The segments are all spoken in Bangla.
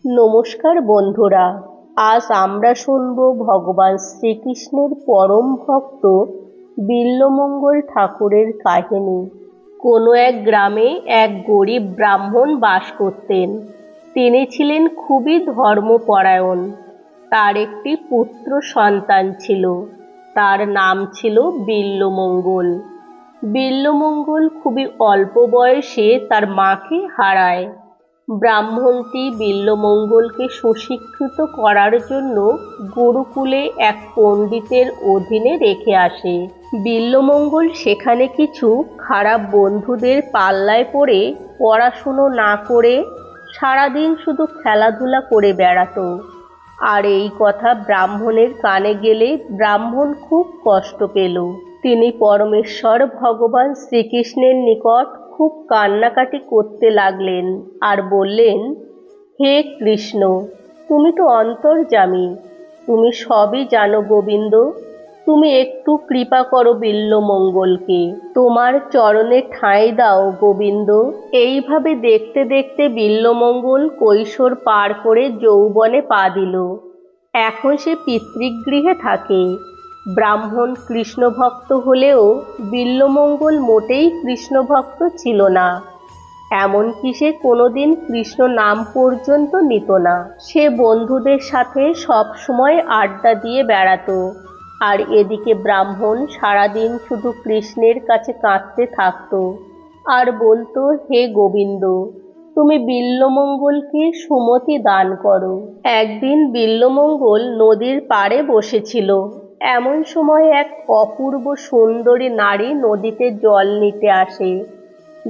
নমস্কার বন্ধুরা, আজ আমরা শুনব ভগবান শ্রীকৃষ্ণের পরম ভক্ত বিল্বমঙ্গল ঠাকুরের কাহিনী। কোনো এক গ্রামে এক গরিব ব্রাহ্মণ বাস করতেন। তিনি ছিলেন খুবই ধর্মপরায়ণ। তার একটি পুত্র সন্তান ছিল, তার নাম ছিল বিল্বমঙ্গল। বিল্বমঙ্গল খুবই অল্প বয়সে তার মাকে হারায়। ব্রাহ্মণটি বিল্বমঙ্গলকে সুশিক্ষিত করার জন্য গুরুকুলে এক পণ্ডিতের অধীনে রেখে আসে। বিল্বমঙ্গল সেখানে কিছু খারাপ বন্ধুদের পাল্লায় পড়ে পড়াশুনো না করে সারাদিন শুধু খেলাধুলা করে বেড়াতো। আর এই কথা ব্রাহ্মণের কানে গেলে ব্রাহ্মণ খুব কষ্ট পেল। তিনি পরমেশ্বর ভগবান শ্রীকৃষ্ণের নিকট খুব কান্নাকাটি করতে লাগলেন আর বললেন, হে কৃষ্ণ, তুমি তো অন্তর্যামী, তুমি সবই জানো গোবিন্দ। তুমি একটু কৃপা করো বিল্বমঙ্গলকে, তোমার চরণে ঠাঁই দাও গোবিন্দ। এইভাবে দেখতে দেখতে বিল্বমঙ্গল কৈশোর পার করে যৌবনে পা দিল। এখন সে পিতৃগৃহে থাকে। ব্রাহ্মণ কৃষ্ণভক্ত হলেও বিল্বমঙ্গল মোটেই কৃষ্ণভক্ত ছিল না। এমনকি সে কোনোদিন কৃষ্ণ নাম পর্যন্ত নিত না। সে বন্ধুদের সাথে সব সময় আড্ডা দিয়ে বেড়াতো, আর এদিকে ব্রাহ্মণ সারাদিন শুধু কৃষ্ণের কাছে কাঁদতে থাকতো আর বলতো, হে গোবিন্দ, তুমি বিল্বমঙ্গলকে সুমতি দান করো। একদিন বিল্বমঙ্গল নদীর পাড়ে বসেছিল। এমন সময় এক অপূর্ব সুন্দরী নারী নদীতে জল নিতে আসে,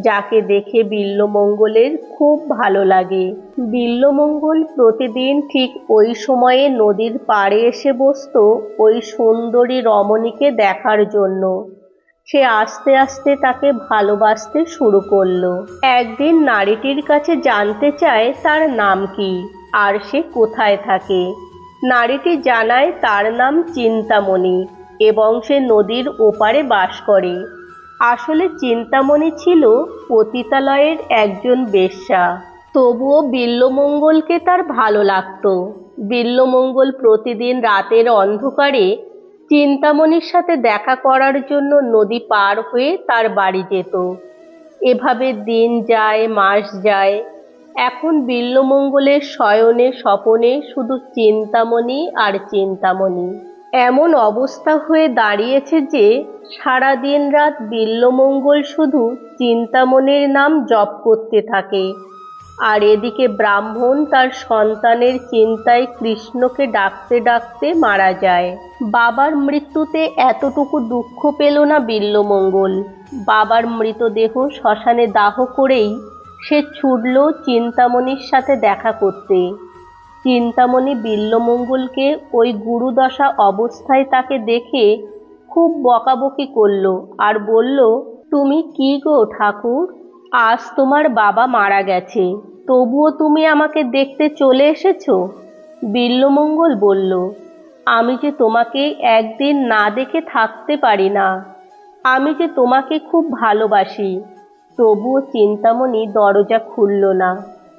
যাকে দেখে বিল্বমঙ্গলের খুব ভালো লাগে। বিল্বমঙ্গল প্রতিদিন ঠিক ওই সময়ে নদীর পাড়ে এসে বসতো ওই সুন্দরী রমণীকে দেখার জন্য। সে আস্তে আস্তে তাকে ভালোবাসতে শুরু করলো। একদিন নারীটির কাছে জানতে চায় তার নাম কি আর সে কোথায় থাকে। নারীটি জানায় তার নাম চিন্তামণি এবং সে নদীর ওপারে বাস করে। আসলে চিন্তামণি ছিল পতিতালয়ের একজন বেশ্যা। তবুও বিল্বমঙ্গলকে তার ভালো লাগতো। বিল্বমঙ্গল প্রতিদিন রাতের অন্ধকারে চিন্তামণির সাথে দেখা করার জন্য নদী পার হয়ে তার বাড়ি যেত। এভাবে দিন যায়, মাস যায়। এখন বিল্বমঙ্গলের শয়নে স্বপনে শুধু চিন্তামণি আর চিন্তামণি। এমন অবস্থা হয়ে দাঁড়িয়েছে যে সারা দিন রাত বিল্বমঙ্গল শুধু চিন্তামণির নাম জপ করতে থাকে। আর এদিকে ব্রাহ্মণ তার সন্তানের চিন্তায় কৃষ্ণকে ডাকতে ডাকতে মারা যায়। বাবার মৃত্যুতে এতটুকু দুঃখ পেল না বিল্বমঙ্গল। বাবার মৃতদেহ শ্মশানে দাহ করেই সে ছুটল চিন্তামণির সাথে দেখা করতে। চিন্তামণি বিল্বমঙ্গলকে ওই গুরুদশা অবস্থায় তাকে দেখে খুব বকাবকি করল আর বলল, তুমি কি গো ঠাকুর, আজ তোমার বাবা মারা গেছে, তবুও তুমি আমাকে দেখতে চলে এসেছো। বিল্বমঙ্গল বলল, আমি যে তোমাকে একদিন না দেখে থাকতে পারি না, আমি যে তোমাকে খুব ভালোবাসি। তবুও চিন্তামণি দরজা খুলল না।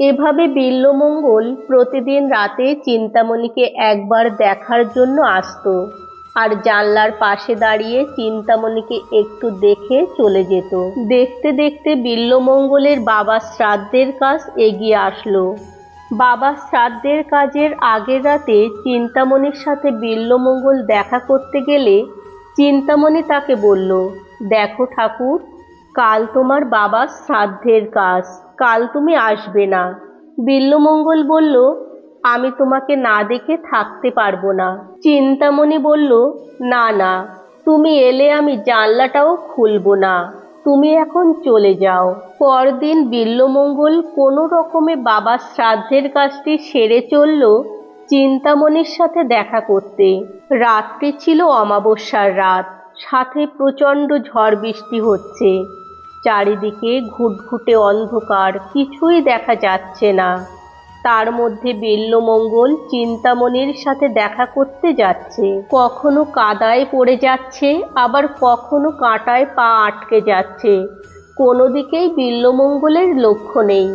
এভাবে বিল্বমঙ্গল প্রতিদিন রাতে চিন্তামণিকে একবার দেখার জন্য আসতো আর জানলার পাশে দাঁড়িয়ে চিন্তামণিকে একটু দেখে চলে যেত। দেখতে দেখতে বিল্বমঙ্গলের বাবার শ্রাদ্ধের কাজ এগিয়ে আসলো। বাবার শ্রাদ্ধের কাজের আগের রাতে চিন্তামণির সাথে বিল্বমঙ্গল দেখা করতে গেলে চিন্তামণি তাকে বলল, দেখো ঠাকুর, কাল তোমার বাবার শ্রাদ্ধের কাজ, কাল তুমি আসবে না। বিল্বমঙ্গল বলল, আমি তোমাকে না দেখে থাকতে পারবো না। চিন্তামণি বলল, না না, তুমি এলে আমি জানলাটাও খুলবো না, তুমি এখন চলে যাও। পরদিন বিল্বমঙ্গল কোনো রকমে বাবার শ্রাদ্ধের কাজটি সেরে চলল চিন্তামণির সাথে দেখা করতে। রাত্রি ছিল অমাবস্যার রাত, সাথে প্রচণ্ড ঝড় বৃষ্টি হচ্ছে। চারিদিকে ঘুটঘুটে অন্ধকার, কিছুই দেখা যাচ্ছে না। তার মধ্যে বিল্বমঙ্গল চিন্তামণির সাথে দেখা করতে যাচ্ছে। কখনো কাদায় পড়ে যাচ্ছে, আবার কখনো কাঁটায় পা আটকে যাচ্ছে। কোনো দিকেই বিল্বমঙ্গলের লক্ষ্য নেই।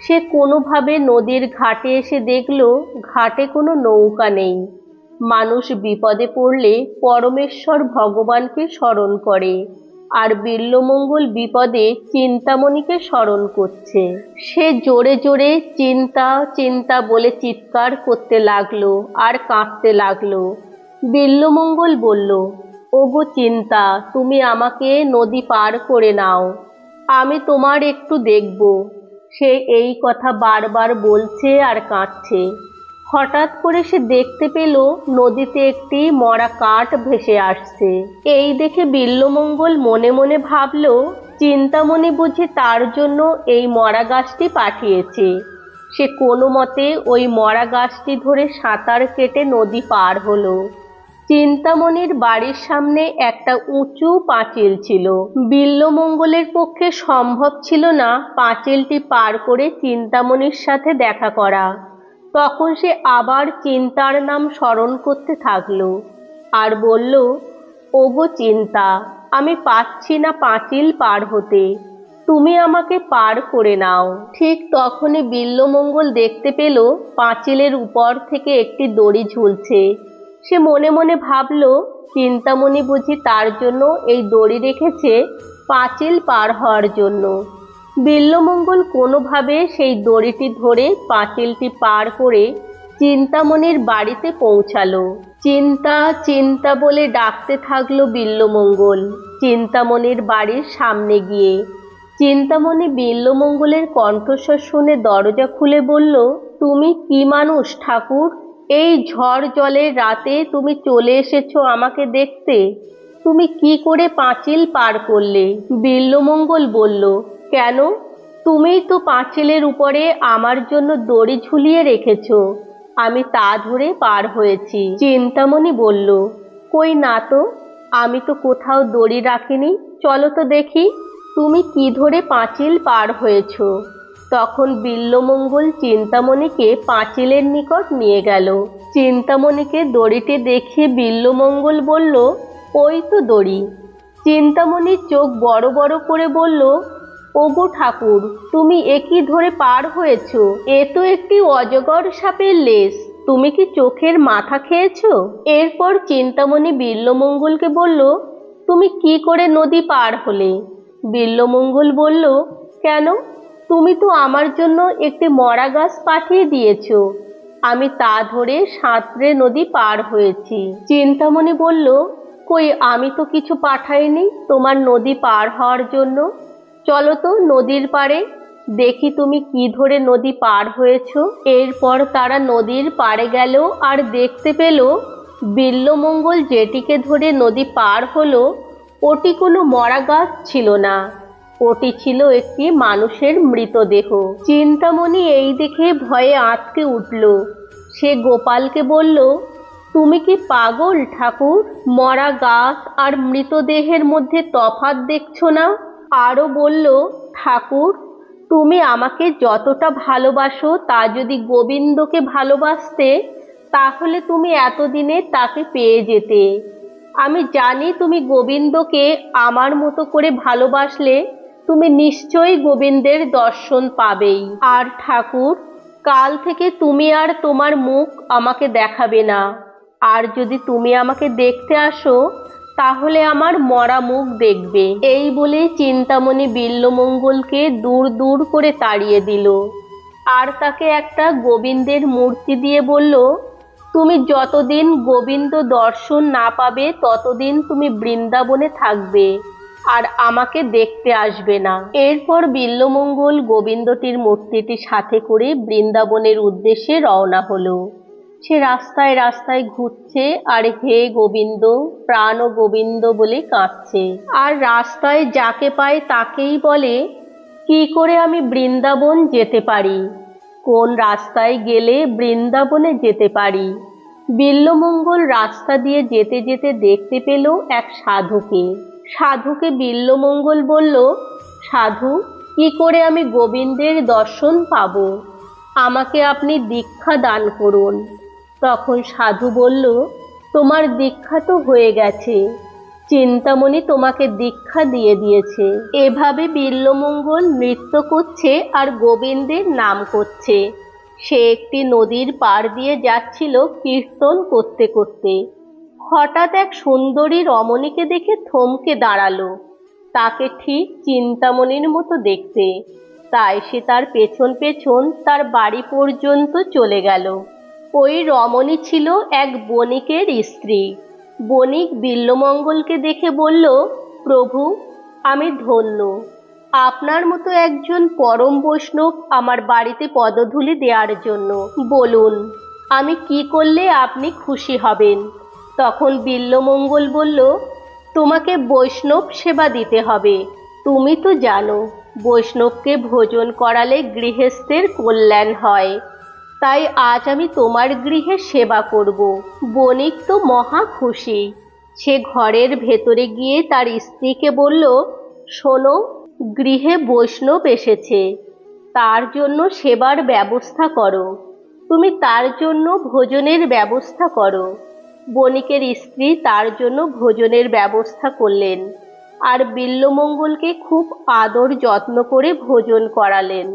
সে কোনোভাবে নদীর ঘাটে এসে দেখল ঘাটে কোনো নৌকা নেই। মানুষ বিপদে পড়লে পরমেশ্বর ভগবানকে স্মরণ করে, আর বিল্বমঙ্গল বিপদে চিন্তামণিকে স্মরণ করছে। সে জোরে জোরে চিন্তা চিন্তা বলে চিৎকার করতে লাগলো আর কাঁদতে লাগলো। বিল্বমঙ্গল বলল, ওগো চিন্তা, তুমি আমাকে নদী পার করে নাও, আমি তোমার একটু দেখব। সে এই কথা বারবার বলছে আর কাঁদছে। হঠাৎ করে সে দেখতে পেল নদীতে একটি মরা কাঠ ভেসে আসছে। এই দেখে বিল্বমঙ্গল মনে মনে ভাবল, চিন্তামণি বুঝি তার জন্য এই মরা গাছটি পাঠিয়েছে। সে কোনো মতে ওই মরা গাছটি ধরে সাঁতার কেটে নদী পার হলো। চিন্তামণির বাড়ির সামনে একটা উঁচু পাঁচিল ছিল। বিল্বমঙ্গলের পক্ষে সম্ভব ছিল না পাঁচিলটি পার করে চিন্তামণির সাথে দেখা করা। তখন সে আবার চিন্তার নাম স্মরণ করতে থাকলো আর বলল, ওগো চিন্তা, আমি পাচ্ছি না পাঁচিল পার হতে, তুমি আমাকে পার করে নাও। ঠিক তখনই বিল্বমঙ্গল দেখতে পেল পাঁচিলের উপর থেকে একটি দড়ি ঝুলছে। সে মনে মনে ভাবল, চিন্তামণি বুঝি তার জন্য এই দড়ি রেখেছে পাঁচিল পার হওয়ার জন্য। বিল্বমঙ্গল কোনোভাবে সেই দড়িটি ধরে পাঁচিলটি পার করে চিন্তামণির বাড়িতে পৌঁছালো। চিন্তা চিন্তা বলে ডাকতে থাকলো বিল্বমঙ্গল চিন্তামণির বাড়ির সামনে গিয়ে। চিন্তামণি বিল্বমঙ্গলের কণ্ঠস্বর শুনে দরজা খুলে বলল, তুমি কি মানুষ ঠাকুর? এই ঝড় জলের রাতে তুমি চলে এসেছো আমাকে দেখতে? তুমি কি করে পাঁচিল পার করলে? বিল্বমঙ্গল বলল, কেন? তুমিই তো পাঁচিলের উপরে আমার জন্য দড়ি ঝুলিয়ে রেখেছো, আমি তা ধরে পার হয়েছি। চিন্তামণি বলল, কই না তো, আমি তো কোথাও দড়ি রাখিনি, চলো তো দেখি তুমি কি ধরে পাঁচিল পার হয়েছো। তখন বিল্বমঙ্গল চিন্তামণিকে পাঁচিলের নিকট নিয়ে গেল। চিন্তামণিকে দড়িটি দেখিয়ে বিল্বমঙ্গল বলল, ওই তো দড়ি। চিন্তামণির চোখ বড় বড় করে বলল, ওগো ঠাকুর, তুমি একই ধরে পার হয়েছো? এ তো একটি অজগর সাপের লেজ, তুমি কি চোখের মাথা খেয়েছো? এরপর চিন্তামণি বিল্বমঙ্গলকে বলল, তুমি কি করে নদী পার হলে? বিল্বমঙ্গল বলল, কেন? তুমি তো আমার জন্য একটি মরা গাছ পাঠিয়ে দিয়েছো, আমি তা ধরে সাঁতরে নদী পার হয়েছি। চিন্তামণি বলল, কই, আমি তো কিছু পাঠাইনি তোমার নদী পার হওয়ার জন্য। চলো তো নদীর পাড়ে, দেখি তুমি কি ধরে নদী পার হয়েছো। এরপর তারা নদীর পাড়ে গেল আর দেখতে পেল বিল্বমঙ্গল যেটিকে ধরে নদী পার হলো ওটি কোনো মরা গাছ ছিল না, ওটি ছিল একটি মানুষের মৃতদেহ। চিন্তামণি এই দেখে ভয়ে আঁতকে উঠল। সে গোপালকে বলল, তুমি কি পাগল ঠাকুর? মরা গাছ আর মৃতদেহের মধ্যে তফাৎ দেখছো না? আরও বলল, ঠাকুর, তুমি আমাকে যতটা ভালোবাসো তা যদি গোবিন্দকে ভালোবাসতে তাহলে তুমি এতদিনে তাকে পেয়ে যেতে। আমি জানি তুমি গোবিন্দকে আমার মতো করে ভালোবাসলে তুমি নিশ্চয়ই গোবিন্দের দর্শন পাবেই। আর ঠাকুর, কাল থেকে তুমি আর তোমার মুখ আমাকে দেখাবে না, আর যদি তুমি আমাকে দেখতে আসো তাহলে আমার মরা মুখ দেখবে। এই বলে চিন্তামণি বিল্বমঙ্গলকে দূর দূর করে তাড়িয়ে দিল আর তাকে একটা গোবিন্দের মূর্তি দিয়ে বলল, তুমি যতদিন গোবিন্দ দর্শন না পাবে ততদিন তুমি বৃন্দাবনে থাকবে আর আমাকে দেখতে আসবে না। এরপর বিল্বমঙ্গল গোবিন্দটির মূর্তিটি সাথে করে বৃন্দাবনের উদ্দেশ্যে রওনা হলো। সে রাস্তায় রাস্তায় ঘুরছে আর হে গোবিন্দ, প্রাণ গোবিন্দ বলে কাঁদছে। আর রাস্তায় যাকে পায় তাকেই বলে, কি করে আমি বৃন্দাবন যেতে পারি? কোন রাস্তায় গেলে বৃন্দাবনে যেতে পারি? বিল্বমঙ্গল রাস্তা দিয়ে যেতে যেতে দেখতে পেল এক সাধুকে। সাধুকে বিল্বমঙ্গল বলল, সাধু, কি করে আমি গোবিন্দের দর্শন পাব? আমাকে আপনি দীক্ষা দান করুন। তখন সাধু বলল, তোমার দীক্ষা তো হয়ে গেছে, চিন্তামণি তোমাকে দীক্ষা দিয়ে দিয়েছে। এভাবে বিল্বমঙ্গল নৃত্য করছে আর গোবিন্দের নাম করছে। সে একটি নদীর পাড় দিয়ে যাচ্ছিল কীর্তন করতে করতে। হঠাৎ এক সুন্দরী রমণীকে দেখে থমকে দাঁড়ালো। তাকে ঠিক চিন্তামণির মতো দেখতে, তাই সে তার পেছন পেছন তার বাড়ি পর্যন্ত চলে গেল। ওই রমণী ছিল এক বণিকের স্ত্রী। বণিক বিল্বমঙ্গলকে দেখে বলল, প্রভু, আমি ধন্য, আপনার মতো একজন পরম বৈষ্ণব আমার বাড়িতে পদধূলি দেওয়ার জন্য। বলুন, আমি কি করলে আপনি খুশি হবেন? তখন বিল্বমঙ্গল বলল, তোমাকে বৈষ্ণব সেবা দিতে হবে। তুমি তো জানো, বৈষ্ণবকে ভোজন করালে গৃহস্থের কল্যাণ হয়। তাই আজ আমি তোমার গৃহে সেবা করব। বণিক তো মহা খুশি। সে ঘরের ভেতরে গিয়ে তার স্ত্রীকে বলল, শোনো, গৃহে বৈষ্ণব এসেছে, তার জন্য সেবার ব্যবস্থা করো। তুমি তার জন্য ভোজনের ব্যবস্থা করো। বণিকের স্ত্রী তার জন্য ভোজনের ব্যবস্থা করলেন আর বিল্বমঙ্গলকে খুব আদর যত্ন করে ভোজন করালেন।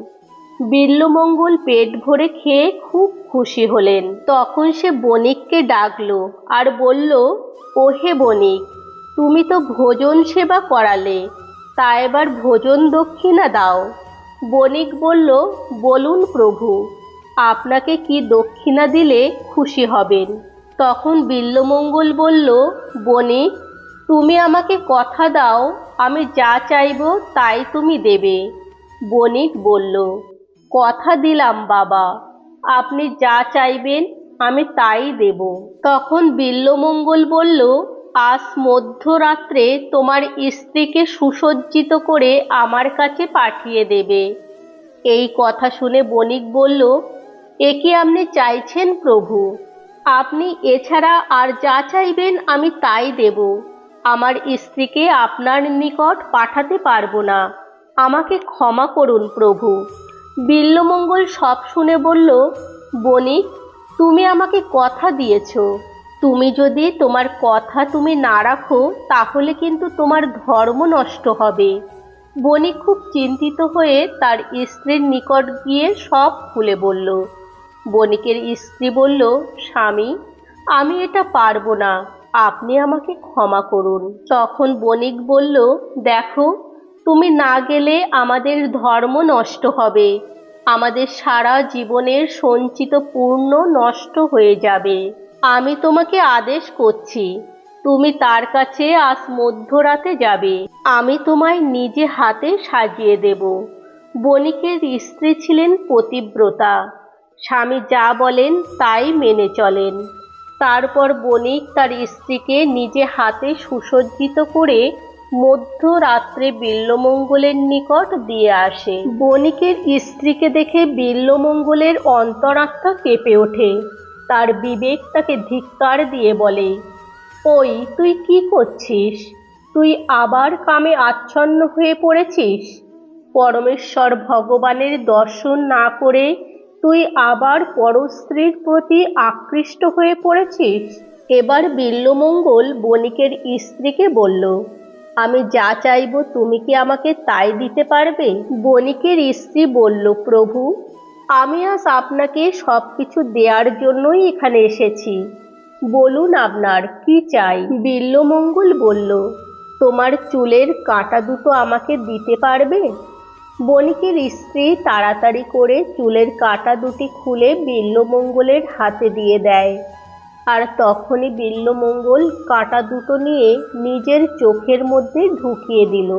বিল্বমঙ্গল পেট ভরে খেয়ে খুব খুশি হলেন। তখন সে বণিককে ডাকলো আর বলল, ওহে বণিক, তুমি তো ভোজন সেবা করালে, তা এবার ভোজন দক্ষিণা দাও। বণিক বলল, বলুন প্রভু, আপনাকে কি দক্ষিণা দিলে খুশি হবেন? তখন বিল্বমঙ্গল বলল, বণিক, তুমি আমাকে কথা দাও, আমি যা চাইব তাই তুমি দেবে। বণিক বলল, কথা দিলাম বাবা, আপনি যা চাইবেন আমি তাই দেব। তখন বিল্বমঙ্গল বলল, আজ মধ্যরাত্রে তোমার স্ত্রীকে সুসজ্জিত করে আমার কাছে পাঠিয়ে দেবে। এই কথা শুনে বণিক বলল, এ কি আপনি চাইছেন প্রভু? আপনি এছাড়া আর যা চাইবেন আমি তাই দেব। আমার স্ত্রীকে আপনার নিকট পাঠাতে পারবো না, আমাকে ক্ষমা করুন প্রভু। বিল্বমঙ্গল সব শুনে বলল, বণিক, তুমি আমাকে কথা দিয়েছ, তুমি যদি তোমার কথা তুমি না রাখো তাহলে কিন্তু তোমার ধর্ম নষ্ট হবে। বণিক খুব চিন্তিত হয়ে তার স্ত্রীর নিকট গিয়ে সব খুলে বলল। বণিকের স্ত্রী বলল, স্বামী, আমি এটা পারবো না, আপনি আমাকে ক্ষমা করুন। তখন বণিক বলল, দেখো, তুমি না গেলে আমাদের ধর্ম নষ্ট হবে, আমাদের সারা জীবনের সঞ্চিত পূর্ণ নষ্ট হয়ে যাবে। আমি তোমাকে আদেশ করছি, তুমি তার কাছে আজ মধ্যরাতে যাবে, আমি তোমায় নিজে হাতে সাজিয়ে দেব। বণিকের স্ত্রী ছিলেন পতিব্রতা, স্বামী যা বলেন তাই মেনে চলেন। তারপর বণিক তার স্ত্রীকে নিজে হাতে সুসজ্জিত করে মধ্যরাত্রে বিল্বমঙ্গলের নিকট দিয়ে আসে। বণিকের স্ত্রীকে দেখে বিল্বমঙ্গলের অন্তরাত্মা কেঁপে ওঠে। তার বিবেক তাকে ধিক্কার দিয়ে বলে, ওই তুই কি করছিস? তুই আবার কামে আচ্ছন্ন হয়ে পড়েছিস? পরমেশ্বর ভগবানের দর্শন না করে তুই আবার পরস্ত্রীর প্রতি আকৃষ্ট হয়ে পড়েছিস। এবার বিল্বমঙ্গল বণিকের স্ত্রীকে বলল, আমি যা চাইব তুমি কি আমাকে তাই দিতে পারবে? বণিকের স্ত্রী বলল, প্রভু, আমি আজ আপনাকে সব কিছু দেওয়ার জন্যই এখানে এসেছি, বলুন আপনার কি চাই। বিল্বমঙ্গল বলল, তোমার চুলের কাঁটা দুটো আমাকে দিতে পারবে? বণিকের স্ত্রী তাড়াতাড়ি করে চুলের কাঁটা দুটি খুলে বিল্বমঙ্গলের হাতে দিয়ে দেয়। আর তখনই বিল্বমঙ্গল কাঁটা দুটো নিয়ে নিজের চোখের মধ্যে ঢুকিয়ে দিল।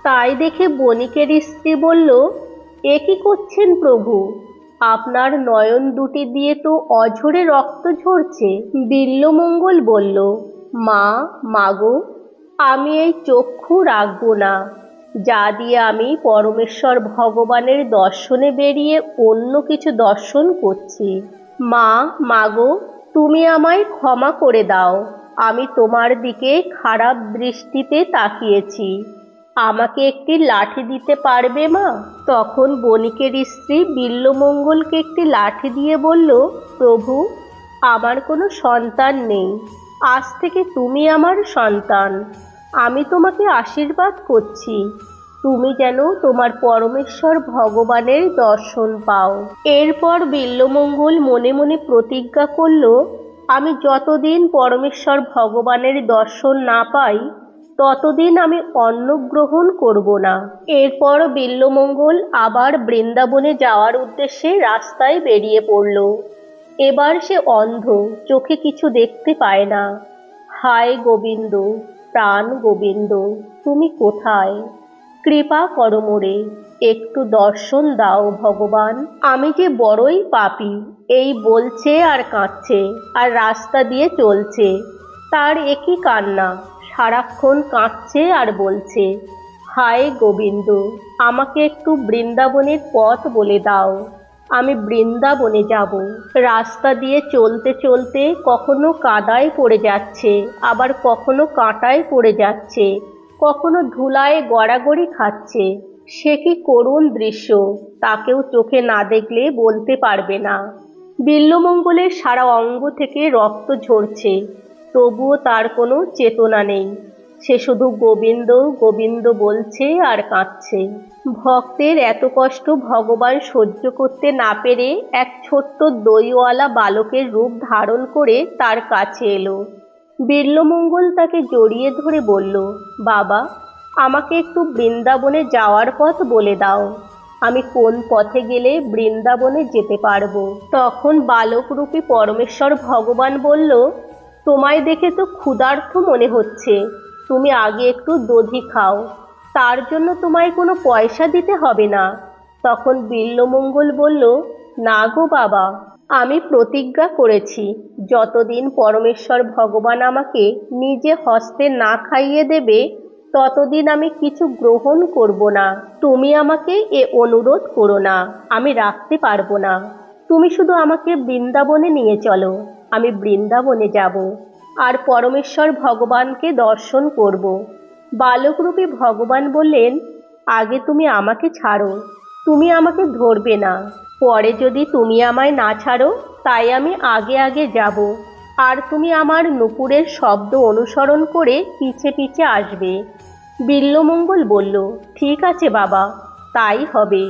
তাই দেখে বণিকের স্ত্রী বলল, এ কি করছেন প্রভু? আপনার নয়ন দুটি দিয়ে তো অঝরে রক্ত ঝরছে। বিল্বমঙ্গল বলল, মাগো, আমি এই চক্ষু রাখবো না, যা দিয়ে আমি পরমেশ্বর ভগবানের দর্শনে বেরিয়ে অন্য কিছু দর্শন করছি। মাগো, তুমি আমায় ক্ষমা করে দাও, আমি তোমার দিকে খারাপ দৃষ্টিতে তাকিয়েছি, আমাকে একটি লাঠি দিতে পারবে মা? তখন বণিকের স্ত্রী বিল্বমঙ্গলকে একটি লাঠি দিয়ে বলল, প্রভু, আমার কোনো সন্তান নেই, আজ থেকে তুমি আমার সন্তান, আমি তোমাকে আশীর্বাদ করছি তুমি যেন তোমার পরমেশ্বর ভগবানের দর্শন পাও। এরপর বিল্বমঙ্গল মনে মনে প্রতিজ্ঞা করল, আমি যতদিন পরমেশ্বর ভগবানের দর্শন না পাই ততদিন আমি অন্ন গ্রহণ করব না। এরপর বিল্বমঙ্গল আবার বৃন্দাবনে যাওয়ার উদ্দেশ্যে রাস্তায় বেরিয়ে পড়ল। এবার সে অন্ধ, চোখে কিছু দেখতে পায় না। হায় গোবিন্দ, প্রাণ গোবিন্দ, তুমি কোথায়? কৃপা করো মোরে, একটু দর্শন দাও ভগবান। আমি যে বড়ই পাপী, এই বলছে আর কাঁদছে আর রাস্তা দিয়ে চলছে। তার একই কান্না, সারাক্ষণ কাঁদছে আর বলছে, হায় গোবিন্দ, আমাকে একটু বৃন্দাবনের পথ বলে দাও, আমি বৃন্দাবনে যাব। রাস্তা দিয়ে চলতে চলতে কখনো কাদায় পড়ে যাচ্ছে, আবার কখনো কাঁটায় পড়ে যাচ্ছে, কখনো ধুলায় গড়াগড়ি খাচ্ছে। সে কি করুণ দৃশ্য, তাকেও চোখে না দেখলে বলতে পারবে না। বিল্বমঙ্গলের সারা অঙ্গ থেকে রক্ত ঝরছে, তবুও তার কোনো চেতনা নেই। সে শুধু গোবিন্দ গোবিন্দ বলছে আর কাঁদছে। ভক্তের এত কষ্ট ভগবান সহ্য করতে না পেরে এক ছোট্ট দইওয়ালা বালকের রূপ ধারণ করে তার কাছে এলো। বিল্বমঙ্গল তাকে জড়িয়ে ধরে বলল, বাবা, আমাকে একটু বৃন্দাবনে যাওয়ার পথ বলে দাও, আমি কোন পথে গেলে বৃন্দাবনে যেতে পারবো। তখন বালকরূপী পরমেশ্বর ভগবান বলল, তোমায় দেখে তো ক্ষুধার্ত মনে হচ্ছে, তুমি আগে একটু দধি খাও, তার জন্য তোমায় কোনো পয়সা দিতে হবে না। তখন বিল্বমঙ্গল বলল, না গো বাবা, আমি প্রতিজ্ঞা করেছি যতদিন পরমেশ্বর ভগবান আমাকে নিজে হস্তে না খাইয়ে দেবে ততদিন আমি কিছু গ্রহণ করব না। তুমি আমাকে এ অনুরোধ করো না, আমি রাখতে পারবো না। তুমি শুধু আমাকে বৃন্দাবনে নিয়ে চলো, আমি বৃন্দাবনে যাব আর পরমেশ্বর ভগবানকে দর্শন করব। বালকরূপী ভগবান বললেন, আগে তুমি আমাকে ছাড়ো, তুমি আমাকে ধরবে না, পরে যদি তুমি আমায় না ছাড়ো তাই আমি আগে আগে যাব, আর তুমি আমার নূপুরের শব্দ অনুসরণ করে পিছে পিছে আসবে। বিল্বমঙ্গল বলল, ঠিক আছে বাবা, তাই হবে,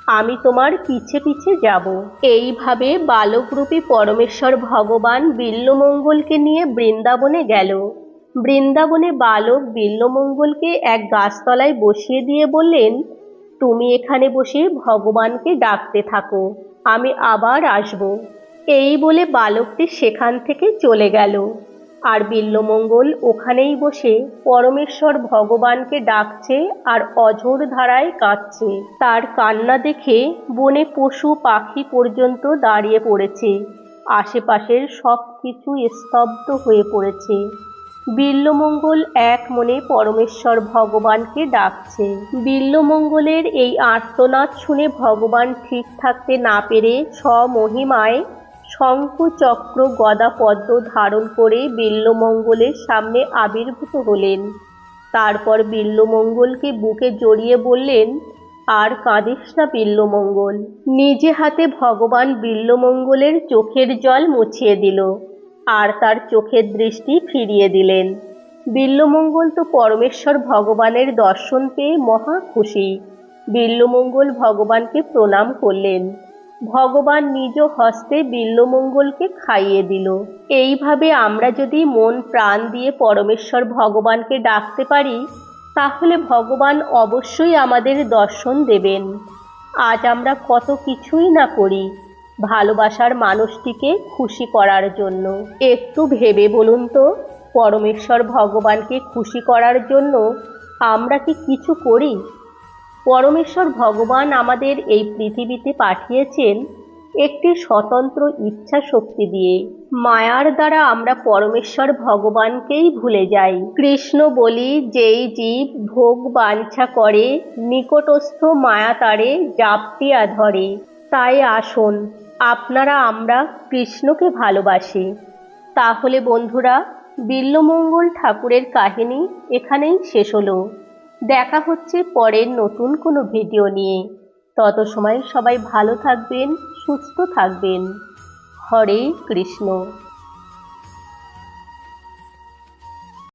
আমি তোমার পিছে পিছে যাব। এইভাবে বালকরূপী পরমেশ্বর ভগবান বিল্বমঙ্গলকে নিয়ে বৃন্দাবনে গেল। বৃন্দাবনে বালক বিল্বমঙ্গলকে এক গাছতলায় বসিয়ে দিয়ে বললেন, তুমি এখানে বসে ভগবানকে ডাকতে থাকো, আমি আবার আসব। এই বলে বালকটি সেখান থেকে চলে গেল। আর বিল্বমঙ্গল ওখানেই বসে পরমেশ্বর ভগবানকে ডাকছে আর অঝোর ধারায় কাঁদছে। তার কান্না দেখে বনে পশু পাখি পর্যন্ত দাঁড়িয়ে পড়েছে, আশেপাশের সব কিছু স্তব্ধ হয়ে পড়েছে। বিল্বমঙ্গল এক মনে পরমেশ্বর ভগবানকে ডাকছে। বিল্বমঙ্গলের এই আর্তনাদ শুনে ভগবান ঠিক থাকতে না পেরে স্বমহিমায় শঙ্খ চক্র গদা পদ্ম ধারণ করে বিল্বমঙ্গলের সামনে আবির্ভূত হলেন। তারপর বিল্বমঙ্গলকে বুকে জড়িয়ে বললেন, আর কাঁদিস না বিল্বমঙ্গল। নিজে হাতে ভগবান বিল্বমঙ্গলের চোখের জল মুছিয়ে দিল আর তার চোখের দৃষ্টি ফিরিয়ে দিলেন। বিল্বমঙ্গল তো পরমেশ্বর ভগবানের দর্শন পেয়ে মহা খুশি। বিল্বমঙ্গল ভগবানকে প্রণাম করলেন। ভগবান নিজ হস্তে বিল্বমঙ্গলকে খাইয়ে দিল। এইভাবে আমরা যদি মন প্রাণ দিয়ে পরমেশ্বর ভগবানকে ডাকতে পারি তাহলে ভগবান অবশ্যই আমাদের দর্শন দেবেন। আজ আমরা কত কিছুই না করি ভালোবাসার মানুষটিকে খুশি করার জন্য। একটু ভেবে বলুন তো, পরমেশ্বর ভগবানকে খুশি করার জন্য আমরা কি কিছু করি? পরমেশ্বর ভগবান আমাদের এই পৃথিবীতে পাঠিয়েছেন একটি স্বতন্ত্র ইচ্ছা শক্তি দিয়ে। মায়ার দ্বারা আমরা পরমেশ্বর ভগবানকেই ভুলে যাই। কৃষ্ণ বলি, যেই জীব ভোগ বাঞ্ছা করে নিকটস্থ মায়া তারে জাপটিয়া ধরে। তাই আসুন আপনারা আমরা কৃষ্ণকে ভালোবাসি। তাহলে বন্ধুরা, বিল্বমঙ্গল ঠাকুরের কাহিনী এখানেই শেষ হলো। দেখা হচ্ছে পরের নতুন কোনো ভিডিও নিয়ে। তত সময় সবাই ভালো থাকবেন, সুস্থ থাকবেন। হরে কৃষ্ণ।